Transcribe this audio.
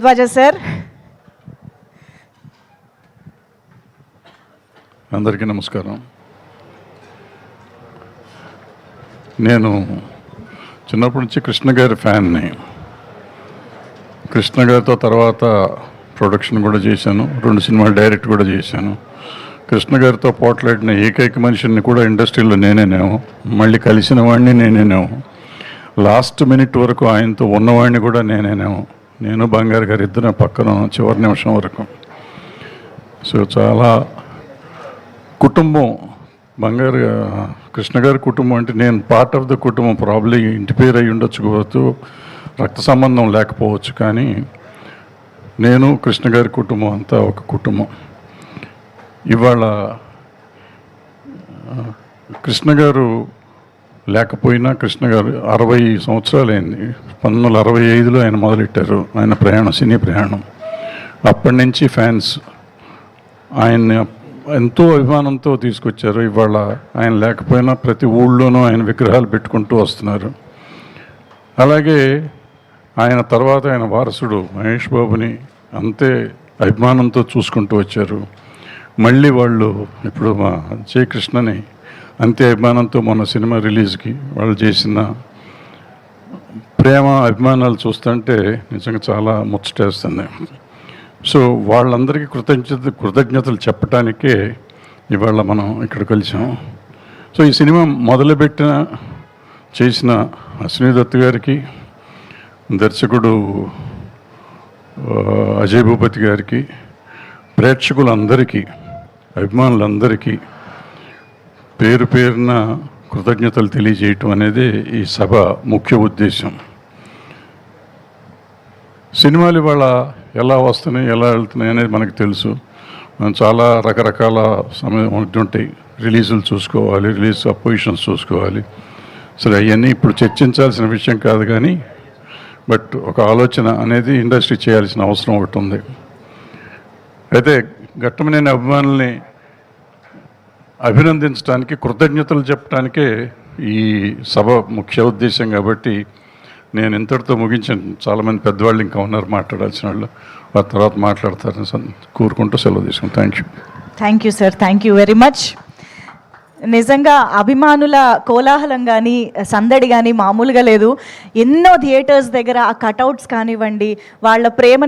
ధ్వజ sir. అందరికీ నమస్కారం. నేను చిన్నప్పటి నుంచి కృష్ణ గారి ఫ్యాన్ని. కృష్ణ గారితో తర్వాత ప్రొడక్షన్ కూడా చేశాను, 2 సినిమాలు డైరెక్ట్ కూడా చేశాను. కృష్ణ గారితో పోట్లాడిన ఏకైక మనిషిని కూడా ఇండస్ట్రీలో నేనేనేమో, మళ్ళీ కలిసిన వాడిని నేనేనేమో, లాస్ట్ మినిట్ వరకు ఆయనతో ఉన్నవాడిని కూడా నేనేనేమో. నేను బంగారు గారి ఇద్దరు పక్కన చివరి నిమిషం వరకు. సో చాలా కుటుంబం, బంగారు కృష్ణ గారి కుటుంబం అంటే నేను పార్ట్ ఆఫ్ ద కుటుంబం. ప్రాబ్లీ ఇంటి పేరు అయి ఉండొచ్చుకోవచ్చు, రక్త సంబంధం లేకపోవచ్చు, కానీ నేను కృష్ణ గారి కుటుంబం అంతా ఒక కుటుంబం. ఇవాళ కృష్ణ గారు లేకపోయినా, కృష్ణ గారు 60 సంవత్సరాలు అయింది. 1965లో ఆయన మొదలెట్టారు ఆయన ప్రయాణం, సినీ ప్రయాణం. అప్పటి నుంచి ఫ్యాన్స్ ఆయన్ని ఎంతో అభిమానంతో తీసుకొచ్చారు. ఇవాళ ఆయన లేకపోయినా ప్రతి ఊళ్ళోనూ ఆయన విగ్రహాలు పెట్టుకుంటూ వస్తున్నారు. అలాగే ఆయన తర్వాత ఆయన వారసుడు మహేష్ బాబుని అంతే అభిమానంతో చూసుకుంటూ వచ్చారు. మళ్ళీ వాళ్ళు ఇప్పుడు మా జయకృష్ణని అంతే అభిమానంతో మొన్న సినిమా రిలీజ్కి వాళ్ళు చేసిన ప్రేమ అభిమానాలు చూస్తుంటే నిజంగా చాలా ముచ్చటేస్తుంది. సో వాళ్ళందరికీ కృతజ్ఞతలు చెప్పడానికే ఇవాళ మనం ఇక్కడ కలిసాం. సో ఈ సినిమా మొదలుపెట్టిన చేసిన అశ్విని దత్ గారికి, దర్శకుడు అజయ్ భూపతి గారికి, ప్రేక్షకులందరికీ, అభిమానులందరికీ పేరు పేరున కృతజ్ఞతలు తెలియజేయటం అనేది ఈ సభ ముఖ్య ఉద్దేశం. సినిమాలు ఇవాళ ఎలా వస్తున్నాయి, ఎలా వెళ్తున్నాయి అనేది మనకు తెలుసు. మనం చాలా రకరకాల సమయం ఉంటాయి. రిలీజులు చూసుకోవాలి, రిలీజ్ అపోజిషన్స్ చూసుకోవాలి. సరే, అవన్నీ ఇప్పుడు చర్చించాల్సిన విషయం కాదు, కానీ బట్ ఒక ఆలోచన అనేది ఇండస్ట్రీ చేయాల్సిన అవసరం ఒకటి ఉంది. అయితే ఘట్టమనేని అభిమానుల్ని అభినందించడానికి, కృతజ్ఞతలు చెప్పడానికే ఈ సభ ముఖ్య ఉద్దేశం. కాబట్టి నేను ఇంతటితో ముగించాను. చాలామంది పెద్దవాళ్ళు ఇంకా ఉన్నారు మాట్లాడాల్సిన వాళ్ళు, వారి తర్వాత మాట్లాడతారని కోరుకుంటూ సెలవు తీసుకుంటాను. Thank you sir, thank you very much. నిజంగా అభిమానుల కోలాహలం కానీ సందడి కానీ మామూలుగా లేదు. ఎన్నో థియేటర్స్ దగ్గర ఆ కటౌట్స్ కానివ్వండి, వాళ్ళ ప్రేమని